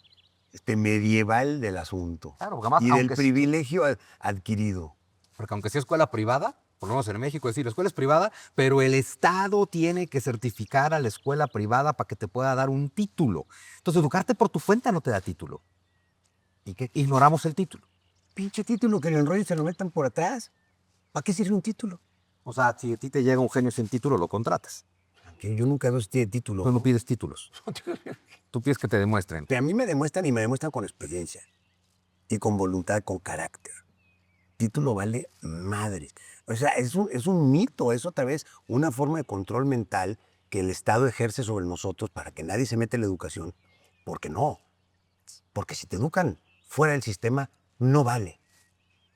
medieval del asunto? Claro, porque además, Y del aunque sí- privilegio adquirido. Porque aunque sea escuela privada, por lo menos en México, es decir, la escuela es privada, pero el Estado tiene que certificar a la escuela privada para que te pueda dar un título. Entonces, educarte por tu fuente no te da título. ¿Y qué? Ignoramos el título. Pinche título que en el rollo se lo metan por atrás. ¿Para qué sirve un título? O sea, si a ti te llega un genio sin título, lo contratas. Que yo nunca veo si tiene título. Tú no pides títulos. Tú pides que te demuestren. Que a mí me demuestran y me demuestran con experiencia. Y con voluntad, con carácter. Título vale madres. O sea, es un mito, es otra vez una forma de control mental que el Estado ejerce sobre nosotros para que nadie se mete en la educación. Porque no. Porque si te educan fuera del sistema, no vale.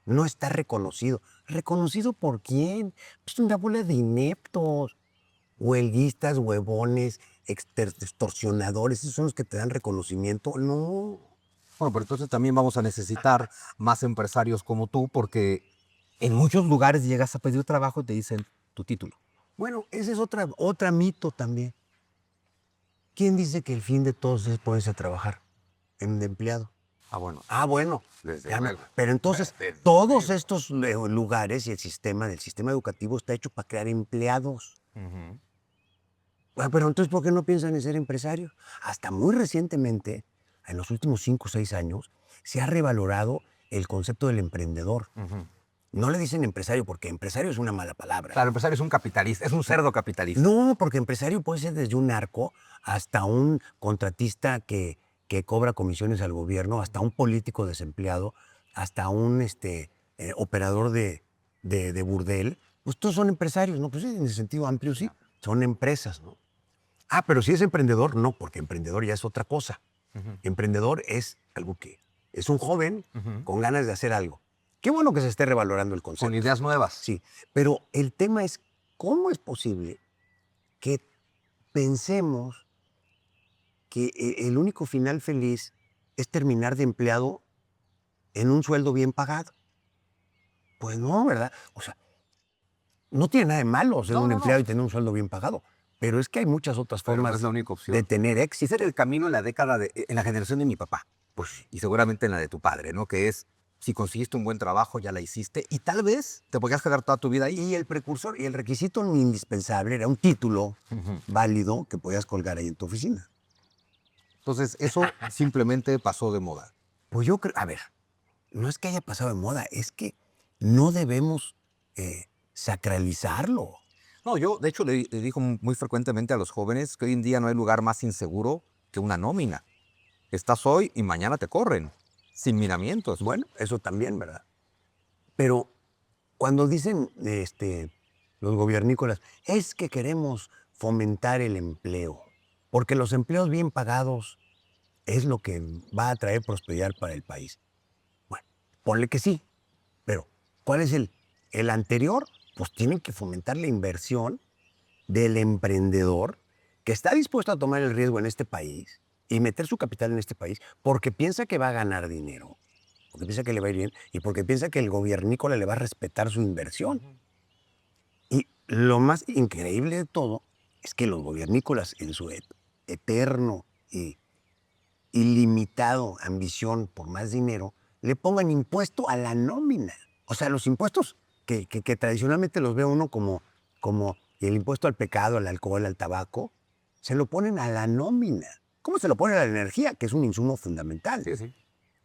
No está reconocido. ¿Reconocido por quién? Pues una bola de ineptos, huelguistas, huevones, extorsionadores. Esos son los que te dan reconocimiento. No. Bueno, pero entonces también vamos a necesitar más empresarios como tú, porque en muchos lugares llegas a pedir trabajo y te dicen tu título. Bueno, ese es otra mito también. ¿Quién dice que el fin de todos es ponerse a trabajar de empleado? Ah, bueno. Desde Ya luego. Pero entonces, todos estos lugares y el sistema educativo está hecho para crear empleados. Ah, pero entonces, ¿por qué no piensan en ser empresarios? Hasta muy recientemente, en los últimos 5 o 6 años, se ha revalorado el concepto del emprendedor. No le dicen empresario porque empresario es una mala palabra. Claro, el empresario es un capitalista, es un cerdo capitalista. No, porque empresario puede ser desde un narco hasta un contratista que cobra comisiones al gobierno, hasta un político desempleado, hasta un operador de burdel. Pues todos son empresarios, ¿no? Pues sí, en el sentido amplio sí, son empresas, ¿no? Ah, pero si es emprendedor, no, porque emprendedor ya es otra cosa. Emprendedor es algo que es un joven con ganas de hacer algo. Qué bueno que se esté revalorando el concepto. Con ideas nuevas. Sí, pero el tema es, ¿cómo es posible que pensemos que el único final feliz es terminar de empleado en un sueldo bien pagado? Pues no, ¿verdad? O sea, no tiene nada de malo ser un empleado y tener un sueldo bien pagado, pero es que hay muchas otras Pero no formas es la única opción. de tener éxito. Ese era el camino en la en la generación de mi papá, Pues, y seguramente en la de tu padre, ¿no? Que es, si conseguiste un buen trabajo, ya la hiciste, y tal vez te podías quedar toda tu vida ahí. y el precursor y el requisito indispensable era un título válido que podías colgar ahí en tu oficina. Entonces, eso simplemente pasó de moda. Pues yo creo, a ver, no es que haya pasado de moda, es que no debemos sacralizarlo. No, yo, de hecho, le digo muy frecuentemente a los jóvenes que hoy en día no hay lugar más inseguro que una nómina. Estás hoy y mañana te corren, sin miramientos. Bueno, eso también, ¿verdad? Pero cuando dicen los gobiernícolas, es que queremos fomentar el empleo, porque los empleos bien pagados es lo que va a traer prosperidad para el país. Bueno, ponle que sí, pero ¿cuál es el anterior? Pues tienen que fomentar la inversión del emprendedor que está dispuesto a tomar el riesgo en este país y meter su capital en este país porque piensa que va a ganar dinero, porque piensa que le va a ir bien y porque piensa que el gobiernícola le va a respetar su inversión. Y lo más increíble de todo es que los gobiernícolas en su eterno y ilimitado ambición por más dinero le pongan impuesto a la nómina. O sea, los impuestos que tradicionalmente los ve uno como el impuesto al pecado, al alcohol, al tabaco, se lo ponen a la nómina. ¿Cómo se lo ponen a la energía? Que es un insumo fundamental. Sí, sí.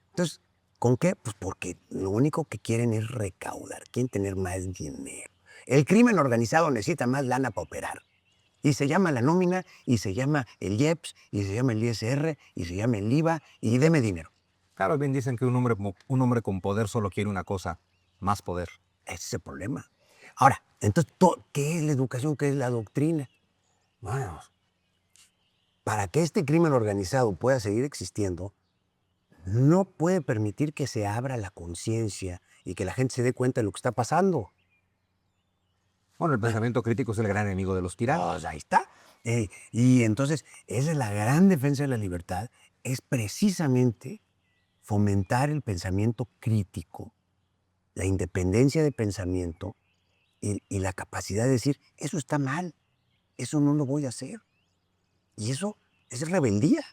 Entonces, ¿con qué? Pues porque lo único que quieren es recaudar, quieren tener más dinero. El crimen organizado necesita más lana para operar. Y se llama la nómina, y se llama el IEPS, y se llama el ISR, y se llama el IVA, y deme dinero. Claro, bien dicen que un hombre con poder solo quiere una cosa, más poder. Ese es el problema. Ahora, entonces, ¿qué es la educación? ¿Qué es la doctrina? Bueno, para que este crimen organizado pueda seguir existiendo, no puede permitir que se abra la conciencia y que la gente se dé cuenta de lo que está pasando. Bueno, el pensamiento crítico es el gran enemigo de los tiranos. Pues ahí está. Y entonces, esa es la gran defensa de la libertad, es precisamente fomentar el pensamiento crítico, la independencia de pensamiento y la capacidad de decir, eso está mal, eso no lo voy a hacer. Y eso es rebeldía.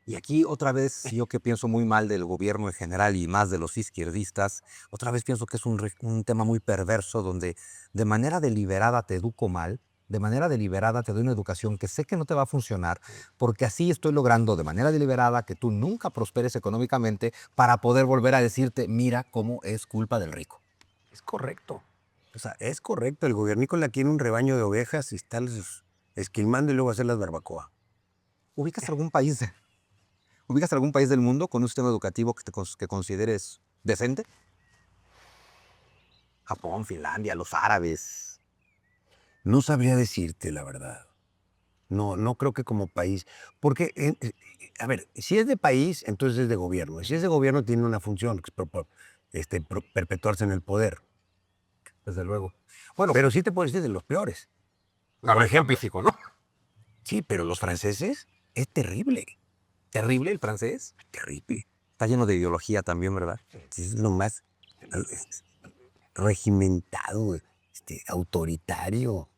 Y aquí otra vez, yo que pienso muy mal del gobierno en general y más de los izquierdistas, otra vez pienso que es un tema muy perverso donde de manera deliberada te educo mal, de manera deliberada te doy una educación que sé que no te va a funcionar, porque así estoy logrando de manera deliberada que tú nunca prosperes económicamente para poder volver a decirte, mira cómo es culpa del rico. Es correcto. O sea, es correcto. El gobiernícola quiere un rebaño de ovejas y está esquilmando y luego hacer las barbacoa. ¿Ubicas algún país del mundo con un sistema educativo que consideres decente? Japón, Finlandia, los árabes. No sabría decirte la verdad. No creo que como país. Porque A ver, si es de país, entonces es de gobierno. Y si es de gobierno, tiene una función, que es perpetuarse en el poder. Desde luego. Bueno, Pero sí te puedo decir de los peores. por ejemplo, físico, ¿no? Sí, pero los franceses es terrible. Terrible el francés. Terrible. Está lleno de ideología también, ¿verdad? Es lo más regimentado, autoritario.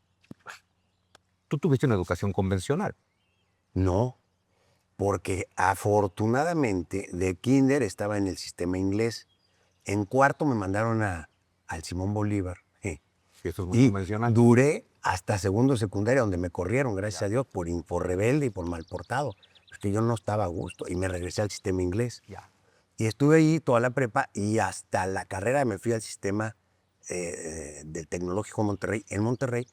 Tú tuviste una educación convencional. No, porque afortunadamente de kinder estaba en el sistema inglés. En cuarto me mandaron al Simón Bolívar. Que eso es muy Y convencional. duré hasta segundo de secundaria, donde me corrieron, gracias a Dios, por inforrebelde y por mal portado. Porque yo no estaba a gusto y me regresé al sistema inglés. Ya. Y estuve ahí toda la prepa y hasta la carrera me fui al sistema del Tecnológico en Monterrey,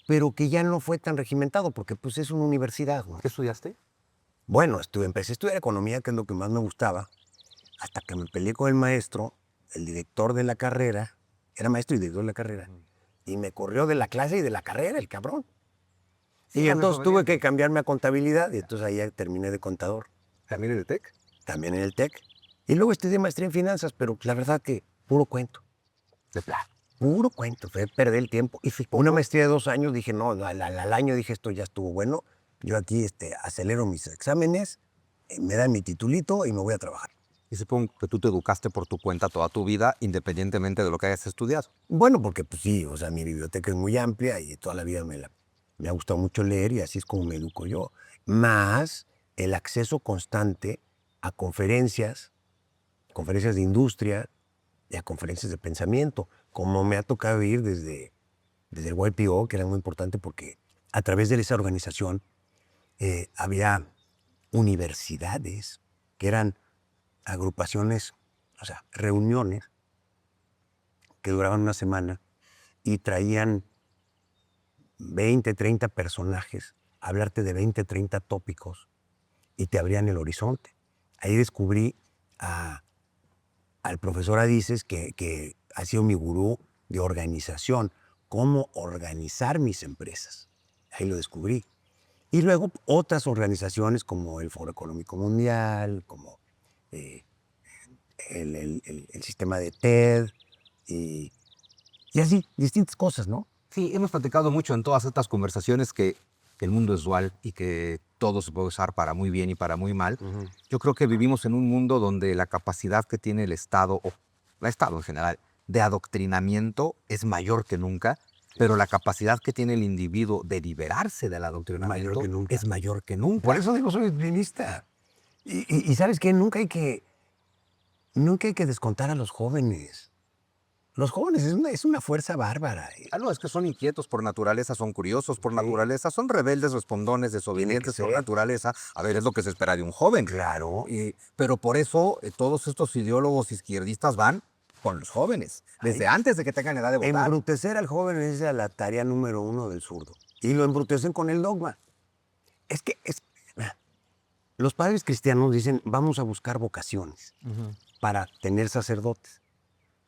pero que ya no fue tan regimentado porque pues es una universidad, ¿no? ¿Qué estudiaste? Bueno, empecé a estudiar economía, que es lo que más me gustaba, hasta que me peleé con el maestro, el director de la carrera, era maestro y director de la carrera, y me corrió de la clase y de la carrera, el cabrón. Sí, Y era entonces tuve desobediente. que cambiarme a contabilidad y entonces ahí ya terminé de contador, ¿También en el TEC? también en el TEC. Y luego estudié maestría en finanzas, pero la verdad que puro cuento. De plano. Puro cuento, fue perder el tiempo. Y una maestría de 2 años, dije, no, al año dije, esto ya estuvo bueno. Yo aquí acelero mis exámenes, me dan mi titulito y me voy a trabajar. Y supongo que tú te educaste por tu cuenta toda tu vida, independientemente de lo que hayas estudiado. Bueno, porque pues sí, o sea, mi biblioteca es muy amplia y toda la vida me ha gustado mucho leer y así es como me educo yo. Más el acceso constante a conferencias de industria y a conferencias de pensamiento, como me ha tocado ir desde el YPO, que era muy importante porque a través de esa organización había universidades que eran agrupaciones, o sea, reuniones que duraban una semana y traían 20, 30 personajes a hablarte de 20, 30 tópicos y te abrían el horizonte. Ahí descubrí al profesor Adices, que ha sido mi gurú de organización, cómo organizar mis empresas. Ahí lo descubrí. Y luego otras organizaciones como el Foro Económico Mundial, como el sistema de TED y así, distintas cosas, ¿no? Sí, hemos platicado mucho en todas estas conversaciones que el mundo es dual y que todo se puede usar para muy bien y para muy mal. Yo creo que vivimos en un mundo donde la capacidad que tiene el Estado, o el Estado en general, de adoctrinamiento es mayor que nunca, pero la capacidad que tiene el individuo de liberarse del adoctrinamiento es mayor que nunca. Por eso digo, soy optimista. Y ¿sabes qué? Nunca hay que descontar a los jóvenes. Los jóvenes es una fuerza bárbara. Ah, no, es que son inquietos por naturaleza, son curiosos por naturaleza, son rebeldes, respondones, desobedientes por naturaleza. A ver, es lo que se espera de un joven. Claro. Pero por eso todos estos ideólogos izquierdistas van con los jóvenes, desde antes de que tengan edad de votar. Embrutecer al joven es la tarea número 1 del zurdo. Y lo embrutecen con el dogma. Es que los padres cristianos dicen, vamos a buscar vocaciones para tener sacerdotes.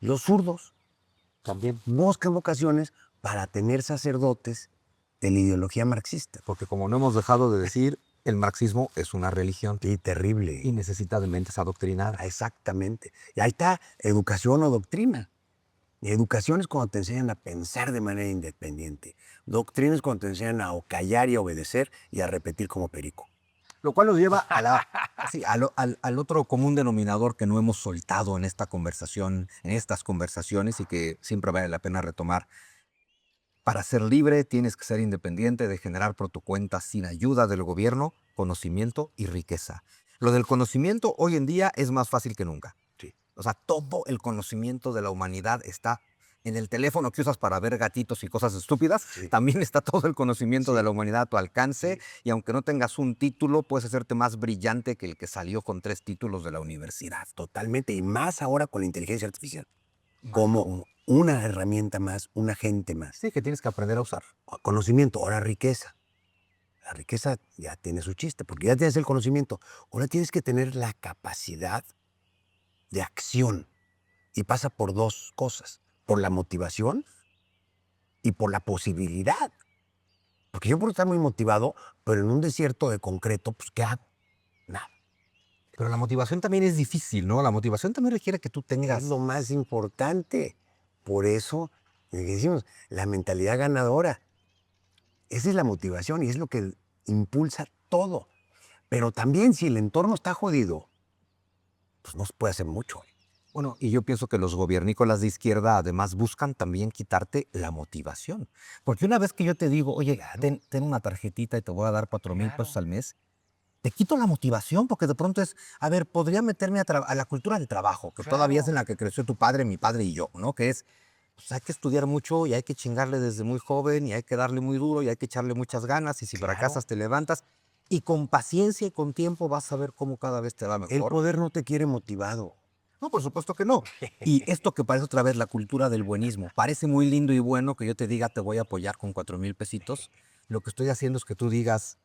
Los zurdos También. buscan vocaciones para tener sacerdotes de la ideología marxista. Porque como no hemos dejado de decir, el marxismo es una religión Sí, terrible. y necesita de mentes adoctrinadas. Exactamente. Y ahí está educación o doctrina. Y educación es cuando te enseñan a pensar de manera independiente. Doctrina es cuando te enseñan a callar y a obedecer y a repetir como perico. Lo cual nos lleva al otro común denominador que no hemos soltado en esta conversación, en estas conversaciones y que siempre vale la pena retomar. Para ser libre tienes que ser independiente, de generar por tu cuenta sin ayuda del gobierno, conocimiento y riqueza. Lo del conocimiento hoy en día es más fácil que nunca. Sí. O sea, todo el conocimiento de la humanidad está en el teléfono que usas para ver gatitos y cosas estúpidas. Sí. También está todo el conocimiento de la humanidad a tu alcance. Y aunque no tengas un título, puedes hacerte más brillante que el que salió con 3 títulos de la universidad. Totalmente. Y más ahora con la inteligencia artificial. Como una herramienta más, un agente más. Sí, que tienes que aprender a usar. Conocimiento, ahora riqueza. La riqueza ya tiene su chiste, porque ya tienes el conocimiento. Ahora tienes que tener la capacidad de acción. Y pasa por 2 cosas. Por la motivación y por la posibilidad. Porque yo puedo estar muy motivado, pero en un desierto de concreto, pues ¿qué hago? Nada. Pero la motivación también es difícil, ¿no? La motivación también requiere que tú tengas... Es lo más importante. Por eso decimos, la mentalidad ganadora. Esa es la motivación y es lo que impulsa todo. Pero también si el entorno está jodido, pues no se puede hacer mucho. Bueno, y yo pienso que los gobiernícolas de izquierda además buscan también quitarte la motivación. Porque una vez que yo te digo, oye, ten una tarjetita y te voy a dar 4,000 pesos al mes, te quito la motivación porque de pronto es, a ver, podría meterme a la cultura del trabajo, que todavía es en la que creció tu padre, mi padre y yo, ¿no? Que es, pues hay que estudiar mucho y hay que chingarle desde muy joven y hay que darle muy duro y hay que echarle muchas ganas y si fracasas te levantas y con paciencia y con tiempo vas a ver cómo cada vez te va mejor. El poder no te quiere motivado. No, por supuesto que no. Y esto que parece otra vez la cultura del buenismo, parece muy lindo y bueno que yo te diga te voy a apoyar con 4,000 pesitos. Lo que estoy haciendo es que tú digas,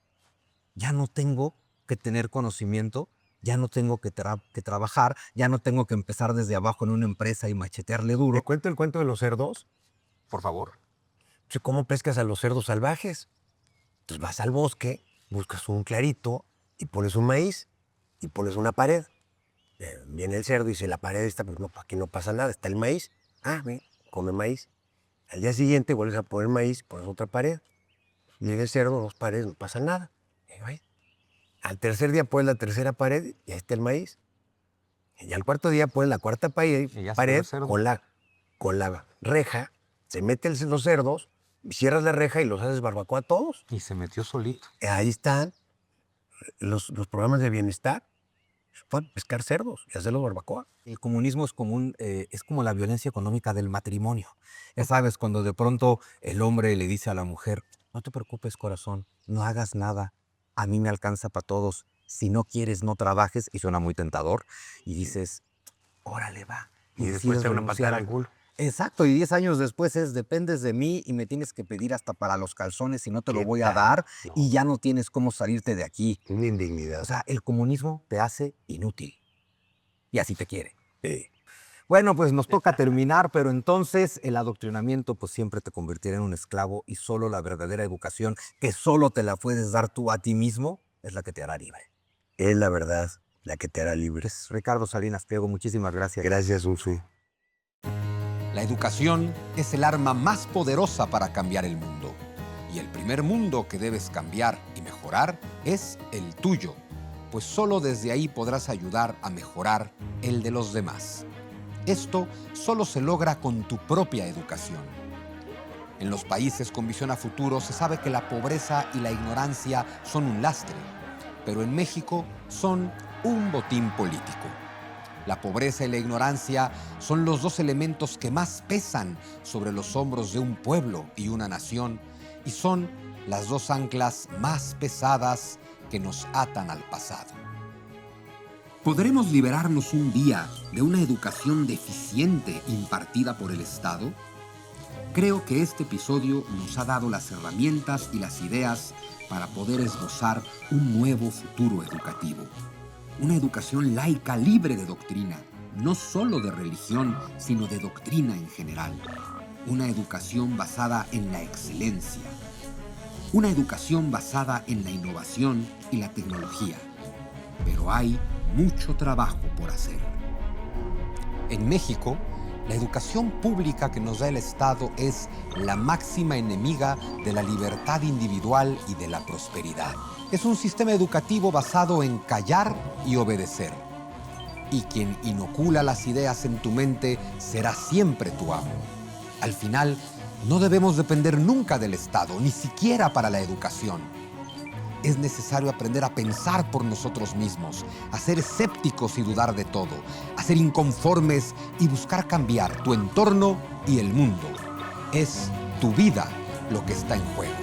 ya no tengo que tener conocimiento, ya no tengo que trabajar, ya no tengo que empezar desde abajo en una empresa y machetearle duro. ¿Te cuento el cuento de los cerdos? Por favor. ¿Cómo pescas a los cerdos salvajes? Entonces vas al bosque, buscas un clarito y pones un maíz y pones una pared. Viene el cerdo y dice, la pared está, pues no, aquí no pasa nada, está el maíz. Ah, ven, come maíz. Al día siguiente vuelves a poner maíz, pones otra pared. Llega el cerdo, 2 paredes, no pasa nada. Al tercer día pones la tercera pared y ahí está el maíz. Y al cuarto día pones la cuarta pared con la reja, se meten los cerdos, cierras la reja y los haces barbacoa a todos. Y se metió solito. Ahí están los programas de bienestar. Pueden pescar cerdos y hacerlos barbacoa. El comunismo es como la violencia económica del matrimonio. Ya sabes, cuando de pronto el hombre le dice a la mujer, no te preocupes, corazón, no hagas nada, a mí me alcanza para todos, si no quieres no trabajes, y suena muy tentador, y dices, órale, va. Y después te van a patear al culo. Exacto, y 10 años después dependes de mí y me tienes que pedir hasta para los calzones y no te lo voy a dar y ya no tienes cómo salirte de aquí. Una indignidad. O sea, el comunismo te hace inútil y así te quiere. Sí. Bueno, pues nos toca terminar, pero entonces el adoctrinamiento pues siempre te convertirá en un esclavo y solo la verdadera educación, que solo te la puedes dar tú a ti mismo, es la que te hará libre. Es la verdad la que te hará libre. Pues, Ricardo Salinas Pliego, muchísimas gracias. Gracias, Unsu. La educación es el arma más poderosa para cambiar el mundo. Y el primer mundo que debes cambiar y mejorar es el tuyo, pues solo desde ahí podrás ayudar a mejorar el de los demás. Esto solo se logra con tu propia educación. En los países con visión a futuro se sabe que la pobreza y la ignorancia son un lastre, pero en México son un botín político. La pobreza y la ignorancia son los 2 elementos que más pesan sobre los hombros de un pueblo y una nación y son las 2 anclas más pesadas que nos atan al pasado. ¿Podremos liberarnos un día de una educación deficiente impartida por el Estado? Creo que este episodio nos ha dado las herramientas y las ideas para poder esbozar un nuevo futuro educativo. Una educación laica libre de doctrina, no solo de religión, sino de doctrina en general. Una educación basada en la excelencia. Una educación basada en la innovación y la tecnología. Pero hay mucho trabajo por hacer. En México, la educación pública que nos da el Estado es la máxima enemiga de la libertad individual y de la prosperidad. Es un sistema educativo basado en callar y obedecer. Y quien inocula las ideas en tu mente será siempre tu amo. Al final, no debemos depender nunca del Estado, ni siquiera para la educación. Es necesario aprender a pensar por nosotros mismos, a ser escépticos y dudar de todo, a ser inconformes y buscar cambiar tu entorno y el mundo. Es tu vida lo que está en juego.